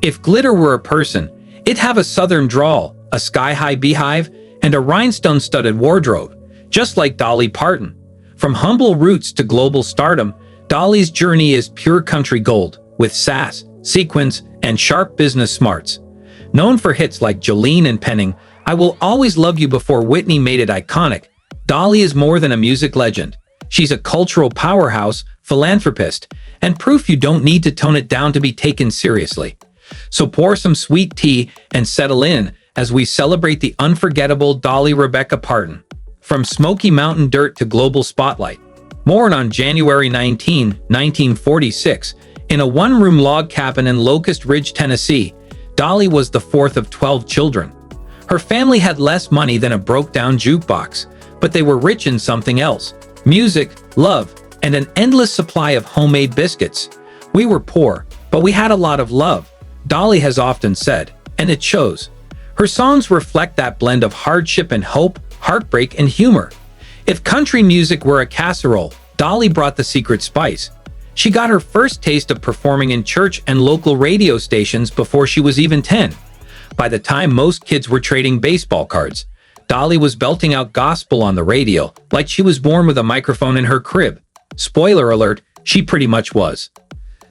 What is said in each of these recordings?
If glitter were a person, it'd have a southern drawl, a sky-high beehive, and a rhinestone-studded wardrobe, just like Dolly Parton. From humble roots to global stardom, Dolly's journey is pure country gold, with sass, sequins, and sharp business smarts. Known for hits like Jolene and Penning, I Will Always Love You before Whitney made it iconic, Dolly is more than a music legend. She's a cultural powerhouse, philanthropist, and proof you don't need to tone it down to be taken seriously. So pour some sweet tea and settle in as we celebrate the unforgettable Dolly Rebecca Parton. From Smoky Mountain dirt to global spotlight. Born on January 19, 1946, in a one-room log cabin in Locust Ridge, Tennessee, Dolly was the fourth of 12 children. Her family had less money than a broke-down jukebox, but they were rich in something else: music, love, and an endless supply of homemade biscuits. We were poor, but we had a lot of love, Dolly has often said, and it shows. Her songs reflect that blend of hardship and hope, heartbreak and humor. If country music were a casserole, Dolly brought the secret spice. She got her first taste of performing in church and local radio stations before she was even 10. By the time most kids were trading baseball cards, Dolly was belting out gospel on the radio like she was born with a microphone in her crib. Spoiler alert, she pretty much was.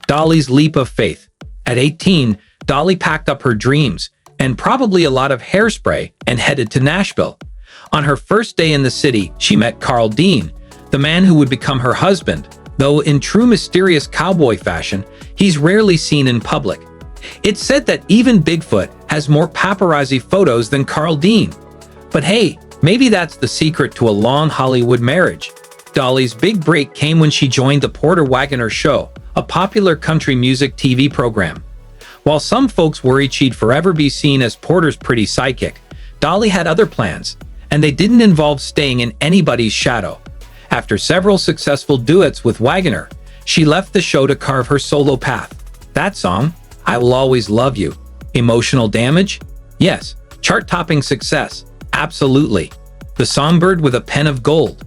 Dolly's leap of faith. At 18, Dolly packed up her dreams, and probably a lot of hairspray, and headed to Nashville. On her first day in the city, she met Carl Dean, the man who would become her husband, though in true mysterious cowboy fashion, he's rarely seen in public. It's said that even Bigfoot has more paparazzi photos than Carl Dean. But hey, maybe that's the secret to a long Hollywood marriage. Dolly's big break came when she joined the Porter Wagoner Show, a popular country music TV program. While some folks worried she'd forever be seen as Porter's pretty sidekick, Dolly had other plans, and they didn't involve staying in anybody's shadow. After several successful duets with Wagoner, she left the show to carve her solo path. That song, I Will Always Love You. Emotional damage? Yes. Chart-topping success? Absolutely. The songbird with a pen of gold?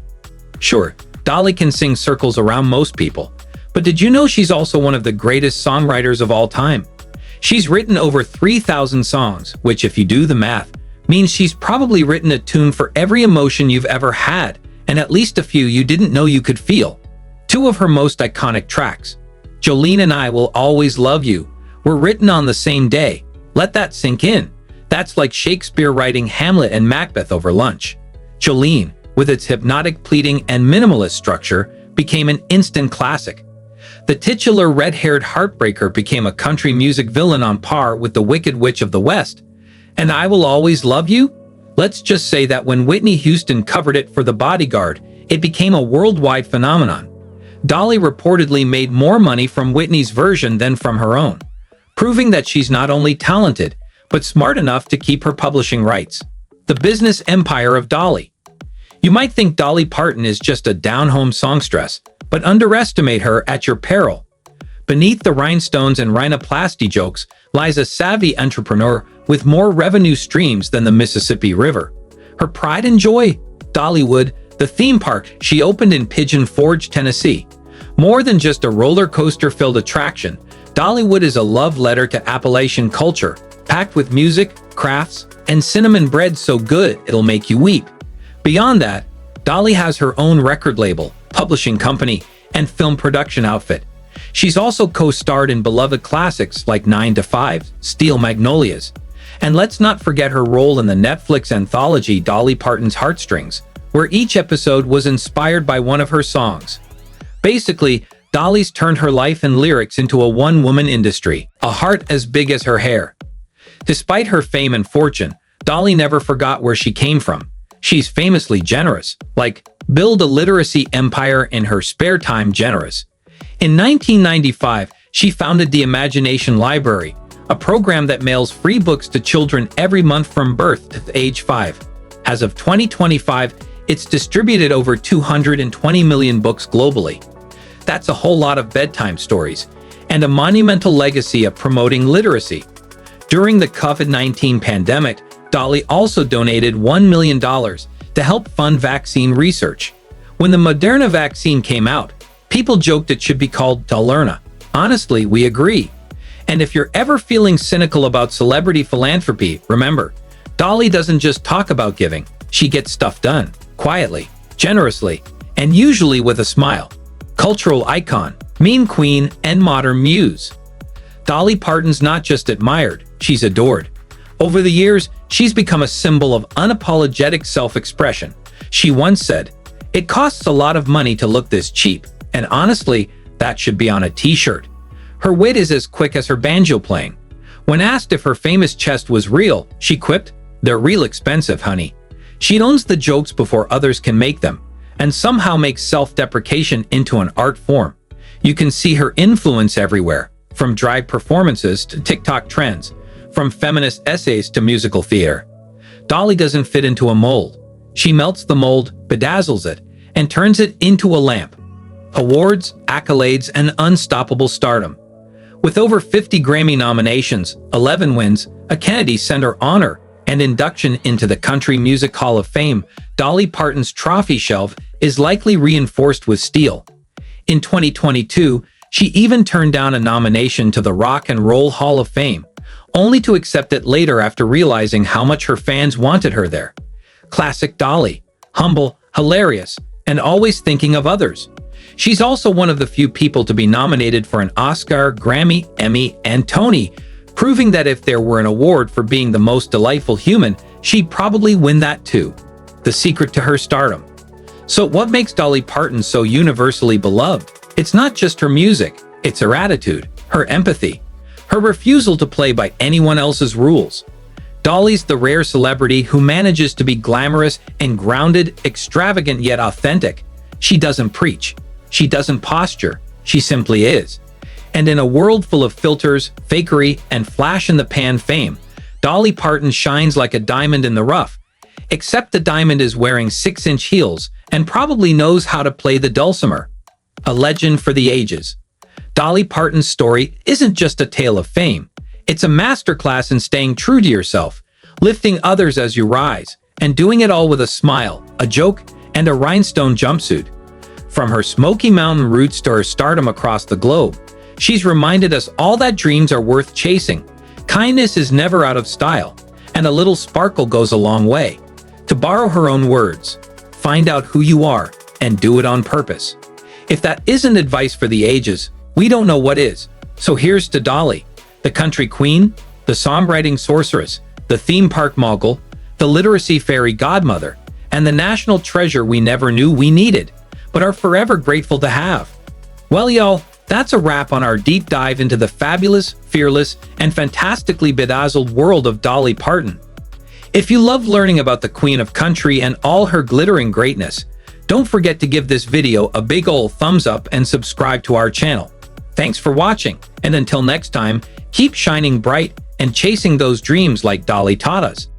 Sure, Dolly can sing circles around most people, but did you know she's also one of the greatest songwriters of all time? She's written over 3,000 songs, which, if you do the math, means she's probably written a tune for every emotion you've ever had, and at least a few you didn't know you could feel. Two of her most iconic tracks, Jolene and I Will Always Love You, were written on the same day. Let that sink in. That's like Shakespeare writing Hamlet and Macbeth over lunch. Jolene, with its hypnotic pleading and minimalist structure, became an instant classic. The titular red-haired heartbreaker became a country music villain on par with the Wicked Witch of the West. And I Will Always Love You? Let's just say that when Whitney Houston covered it for The Bodyguard, it became a worldwide phenomenon. Dolly reportedly made more money from Whitney's version than from her own, proving that she's not only talented, but smart enough to keep her publishing rights. The business empire of Dolly. You might think Dolly Parton is just a down-home songstress, but underestimate her at your peril. Beneath the rhinestones and rhinoplasty jokes lies a savvy entrepreneur with more revenue streams than the Mississippi River. Her pride and joy? Dollywood, the theme park she opened in Pigeon Forge, Tennessee. More than just a roller coaster-filled attraction, Dollywood is a love letter to Appalachian culture, packed with music, crafts, and cinnamon bread so good it'll make you weep. Beyond that, Dolly has her own record label, publishing company, and film production outfit. She's also co-starred in beloved classics like 9 to 5, Steel Magnolias. And let's not forget her role in the Netflix anthology Dolly Parton's Heartstrings, where each episode was inspired by one of her songs. Basically, Dolly's turned her life and lyrics into a one-woman industry, a heart as big as her hair. Despite her fame and fortune, Dolly never forgot where she came from. She's famously generous, like build a literacy empire in her spare time generous. In 1995, she founded the Imagination Library, a program that mails free books to children every month from birth to age 5. As of 2025, it's distributed over 220 million books globally. That's a whole lot of bedtime stories, and a monumental legacy of promoting literacy. During the COVID-19 pandemic, Dolly also donated $1 million to help fund vaccine research. When the Moderna vaccine came out, people joked it should be called Dollerna. Honestly, we agree. And if you're ever feeling cynical about celebrity philanthropy, remember, Dolly doesn't just talk about giving, she gets stuff done, quietly, generously, and usually with a smile. Cultural icon, meme queen, and modern muse. Dolly Parton's not just admired, she's adored. Over the years, she's become a symbol of unapologetic self-expression. She once said, "It costs a lot of money to look this cheap, and honestly, that should be on a t-shirt." Her wit is as quick as her banjo playing. When asked if her famous chest was real, she quipped, "They're real expensive, honey." She owns the jokes before others can make them, and somehow makes self-deprecation into an art form. You can see her influence everywhere, from drag performances to TikTok trends, from feminist essays to musical theater. Dolly doesn't fit into a mold. She melts the mold, bedazzles it, and turns it into a lamp. Awards, accolades, and unstoppable stardom. With over 50 Grammy nominations, 11 wins, a Kennedy Center honor, and induction into the Country Music Hall of Fame, Dolly Parton's trophy shelf is likely reinforced with steel. In 2022, she even turned down a nomination to the Rock and Roll Hall of Fame, only to accept it later after realizing how much her fans wanted her there. Classic Dolly, humble, hilarious, and always thinking of others. She's also one of the few people to be nominated for an Oscar, Grammy, Emmy, and Tony, proving that if there were an award for being the most delightful human, she'd probably win that too. The secret to her stardom. So what makes Dolly Parton so universally beloved? It's not just her music, it's her attitude, her empathy, her refusal to play by anyone else's rules. Dolly's the rare celebrity who manages to be glamorous and grounded, extravagant yet authentic. She doesn't preach. She doesn't posture. She simply is. And in a world full of filters, fakery, and flash-in-the-pan fame, Dolly Parton shines like a diamond in the rough. Except the diamond is wearing 6-inch heels and probably knows how to play the dulcimer. A legend for the ages. Dolly Parton's story isn't just a tale of fame. It's a masterclass in staying true to yourself, lifting others as you rise, and doing it all with a smile, a joke, and a rhinestone jumpsuit. From her Smoky Mountain roots to her stardom across the globe, she's reminded us all that dreams are worth chasing. Kindness is never out of style, and a little sparkle goes a long way. To borrow her own words, find out who you are and do it on purpose. If that isn't advice for the ages, we don't know what is. So here's to Dolly, the country queen, the songwriting sorceress, the theme park mogul, the literacy fairy godmother, and the national treasure we never knew we needed, but are forever grateful to have. Well, y'all, that's a wrap on our deep dive into the fabulous, fearless, and fantastically bedazzled world of Dolly Parton. If you love learning about the Queen of Country and all her glittering greatness, don't forget to give this video a big ol' thumbs up and subscribe to our channel. Thanks for watching, and until next time, keep shining bright and chasing those dreams like Dolly taught us.